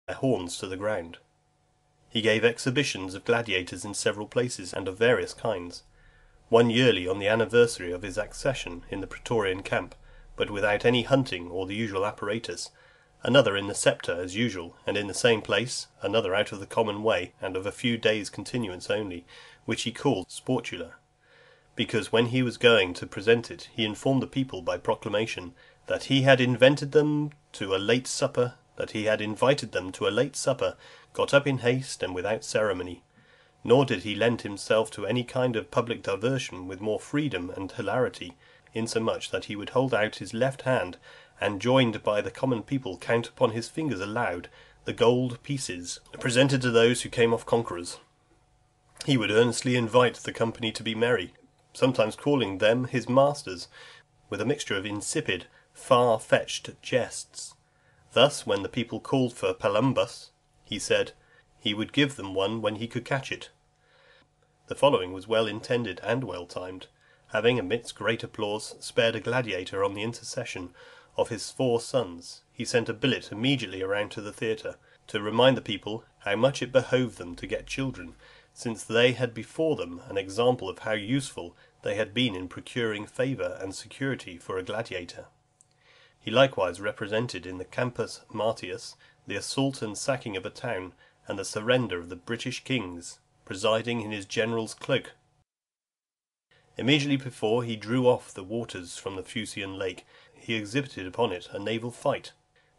their horns to the ground. He gave exhibitions of gladiators in several places, and of various kinds. One yearly on the anniversary of his accession in the Praetorian camp, but without any hunting or the usual apparatus. Another in the Scepter as usual, and in the same place. Another out of the common way, and of a few days' continuance only, which he called Sportula, because when he was going to present it, he informed the people by proclamation that he had invited them to a late supper, got up in haste and without ceremony. Nor did he lend himself to any kind of public diversion with more freedom and hilarity, insomuch that he would hold out his left hand, and joined by the common people count upon his fingers aloud the gold pieces presented to those who came off conquerors. He would earnestly invite the company to be merry, sometimes calling them his masters, with a mixture of insipid, far-fetched jests. Thus, when the people called for palumbus, he said, he would give them one when he could catch it. The following was well intended and well timed, having, amidst great applause, spared a gladiator on the intercession of his 4 sons. He sent a billet immediately around to the theatre, to remind the people how much it behoved them to get children, since they had before them an example of how useful they had been in procuring favour and security for a gladiator. He likewise represented in the Campus Martius the assault and sacking of a town, and the surrender of the British kings, presiding in his general's cloak. Immediately before he drew off the waters from the Fucian lake, he exhibited upon it a naval fight.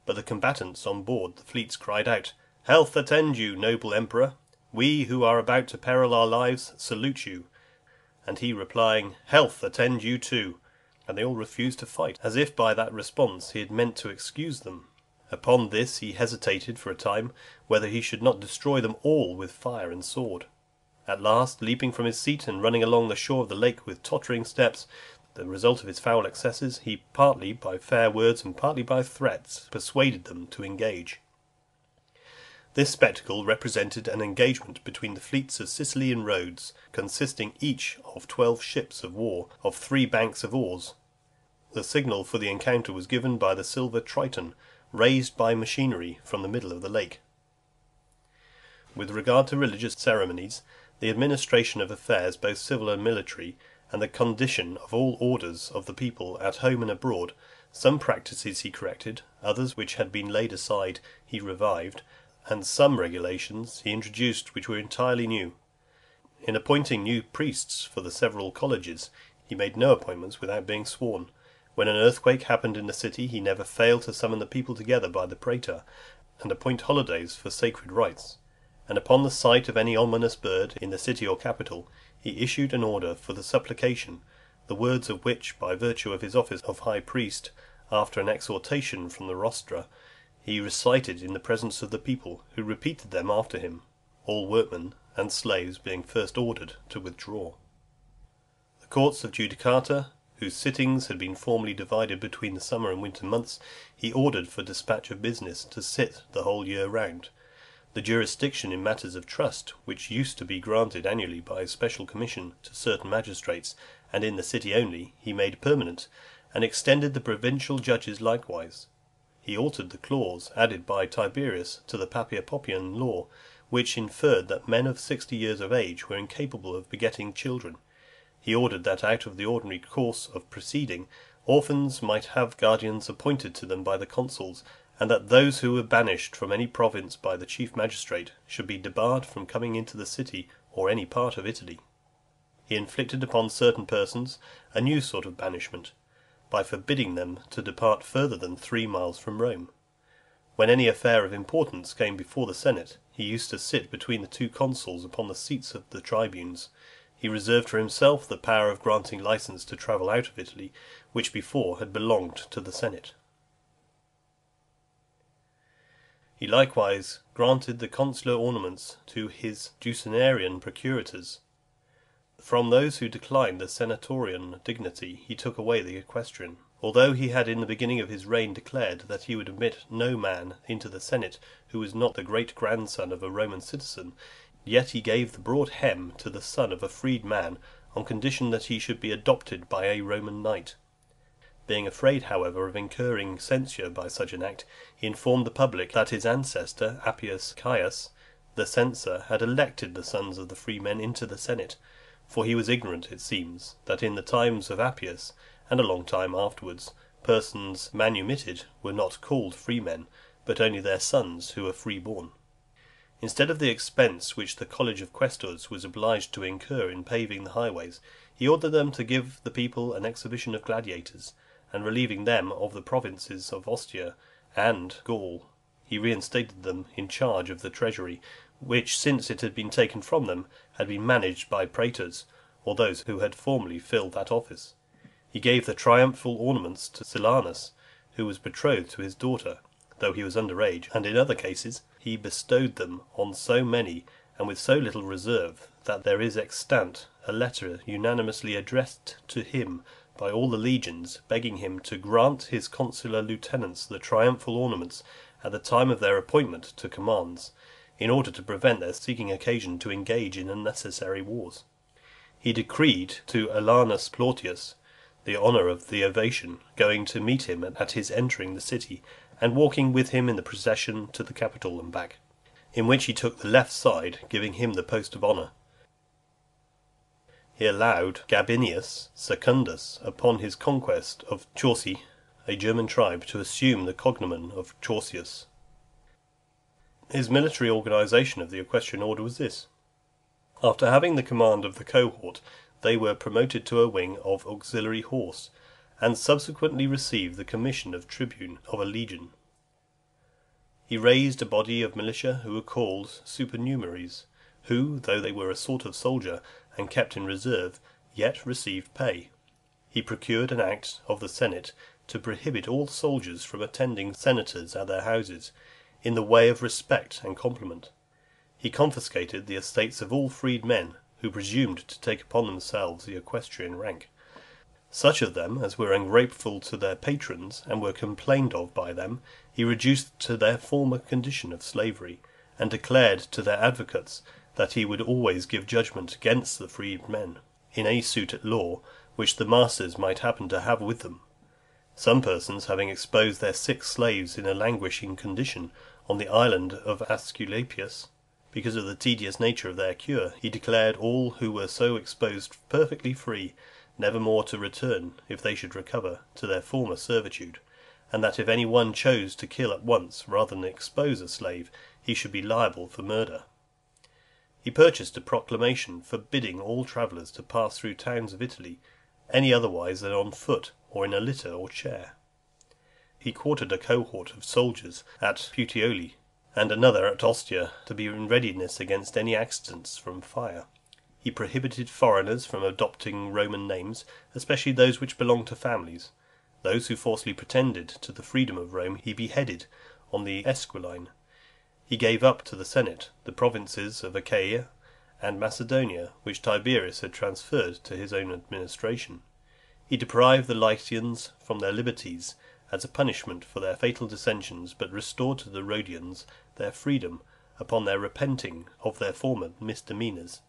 But the combatants on board the fleets cried out, "Health attend you, noble emperor! We who are about to peril our lives salute you." And he replying, "Health attend you too," and they all refused to fight, as if by that response he had meant to excuse them. Upon this he hesitated for a time, whether he should not destroy them all with fire and sword. At last, leaping from his seat and running along the shore of the lake with tottering steps, the result of his foul excesses, he partly by fair words and partly by threats persuaded them to engage. This spectacle represented an engagement between the fleets of Sicily and Rhodes, consisting each of 12 ships of war, of 3 banks of oars. The signal for the encounter was given by the silver Triton, raised by machinery from the middle of the lake. With regard to religious ceremonies, the administration of affairs, both civil and military, and the condition of all orders of the people at home and abroad, some practices he corrected, others which had been laid aside he revived, and some regulations he introduced which were entirely new. In appointing new priests for the several colleges, he made no appointments without being sworn. When an earthquake happened in the city, he never failed to summon the people together by the praetor, and appoint holidays for sacred rites. And upon the sight of any ominous bird in the city or capital, he issued an order for the supplication, the words of which, by virtue of his office of high priest, after an exhortation from the rostra, he recited in the presence of the people, who repeated them after him, all workmen and slaves being first ordered to withdraw. The courts of Judicata, whose sittings had been formerly divided between the summer and winter months, he ordered for dispatch of business to sit the whole year round. The jurisdiction in matters of trust, which used to be granted annually by a special commission to certain magistrates, and in the city only, he made permanent, and extended the provincial judges likewise. He altered the clause added by Tiberius to the Papiapopian law, which inferred that men of 60 years of age were incapable of begetting children. He ordered that out of the ordinary course of proceeding, orphans might have guardians appointed to them by the consuls, and that those who were banished from any province by the chief magistrate should be debarred from coming into the city or any part of Italy. He inflicted upon certain persons a new sort of banishment, by forbidding them to depart further than 3 miles from Rome. When any affair of importance came before the Senate, he used to sit between the 2 consuls upon the seats of the tribunes. He reserved for himself the power of granting license to travel out of Italy, which before had belonged to the Senate. He likewise granted the consular ornaments to his Ducenarian procurators. From those who declined the senatorian dignity, he took away the equestrian. Although he had in the beginning of his reign declared that he would admit no man into the Senate who was not the great-grandson of a Roman citizen, yet he gave the broad hem to the son of a freed man, on condition that he should be adopted by a Roman knight. Being afraid, however, of incurring censure by such an act, he informed the public that his ancestor, Appius Caius, the censor, had elected the sons of the freemen into the senate. For he was ignorant, it seems, that in the times of Appius, and a long time afterwards, persons manumitted were not called freemen, but only their sons who were freeborn. Instead of the expense which the college of quaestors was obliged to incur in paving the highways, he ordered them to give the people an exhibition of gladiators, and relieving them of the provinces of Ostia and Gaul, he reinstated them in charge of the treasury, which, since it had been taken from them, had been managed by praetors, or those who had formerly filled that office. He gave the triumphal ornaments to Silanus, who was betrothed to his daughter, though he was under age, and in other cases he bestowed them on so many, and with so little reserve, that there is extant a letter unanimously addressed to him by all the legions, begging him to grant his consular lieutenants the triumphal ornaments at the time of their appointment to commands, in order to prevent their seeking occasion to engage in unnecessary wars. He decreed to Alanus Plautius the honour of the ovation, going to meet him at his entering the city, and walking with him in the procession to the Capitol and back, in which he took the left side, giving him the post of honour. He allowed Gabinius Secundus, upon his conquest of Chauci, a German tribe, to assume the cognomen of Chaucius. His military organisation of the equestrian order was this. After having the command of the cohort, they were promoted to a wing of auxiliary horse, and subsequently received the commission of tribune of a legion. He raised a body of militia who were called supernumeraries, who, though they were a sort of soldier, and kept in reserve, yet received pay. He procured an act of the Senate to prohibit all soldiers from attending senators at their houses, in the way of respect and compliment. He confiscated the estates of all freed men who presumed to take upon themselves the equestrian rank. Such of them as were ungrateful to their patrons, and were complained of by them, he reduced to their former condition of slavery, and declared to their advocates that he would always give judgment against the freed men, in any suit at law which the masters might happen to have with them. Some persons having exposed their sick slaves in a languishing condition on the island of Asculapius, because of the tedious nature of their cure, he declared all who were so exposed perfectly free, never more to return, if they should recover, to their former servitude, and that if any one chose to kill at once rather than expose a slave, he should be liable for murder. He purchased a proclamation forbidding all travellers to pass through towns of Italy, any otherwise than on foot, or in a litter or chair. He quartered a cohort of soldiers at Puteoli, and another at Ostia, to be in readiness against any accidents from fire. He prohibited foreigners from adopting Roman names, especially those which belonged to families. Those who falsely pretended to the freedom of Rome he beheaded on the Esquiline. He gave up to the Senate the provinces of Achaia and Macedonia, which Tiberius had transferred to his own administration. He deprived the Lycians from their liberties as a punishment for their fatal dissensions, but restored to the Rhodians their freedom upon their repenting of their former misdemeanours.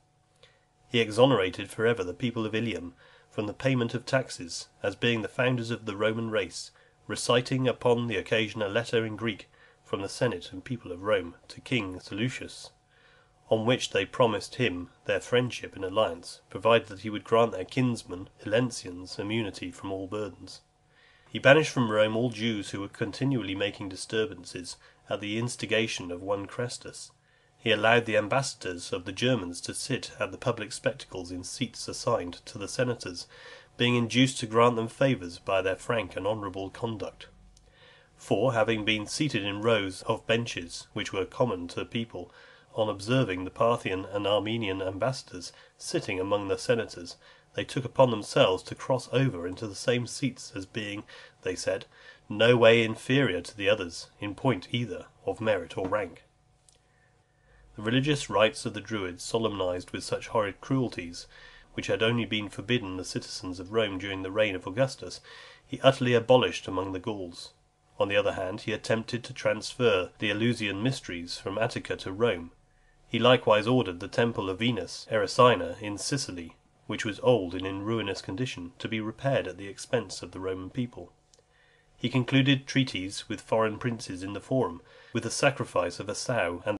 He exonerated forever the people of Ilium from the payment of taxes, as being the founders of the Roman race, reciting upon the occasion a letter in Greek from the Senate and people of Rome to King Seleucus, on which they promised him their friendship and alliance, provided that he would grant their kinsmen Elencians immunity from all burdens. He banished from Rome all Jews who were continually making disturbances at the instigation of one Chrestus. He allowed the ambassadors of the Germans to sit at the public spectacles in seats assigned to the senators, being induced to grant them favours by their frank and honourable conduct. For, having been seated in rows of benches, which were common to the people, on observing the Parthian and Armenian ambassadors sitting among the senators, they took upon themselves to cross over into the same seats, as being, they said, no way inferior to the others, in point either of merit or rank. The religious rites of the Druids, solemnized with such horrid cruelties, which had only been forbidden the citizens of Rome during the reign of Augustus, he utterly abolished among the Gauls. On the other hand, he attempted to transfer the Eleusinian mysteries from Attica to Rome. He likewise ordered the temple of Venus Erycina in Sicily, which was old and in ruinous condition, to be repaired at the expense of the Roman people. He concluded treaties with foreign princes in the Forum, with the sacrifice of a sow and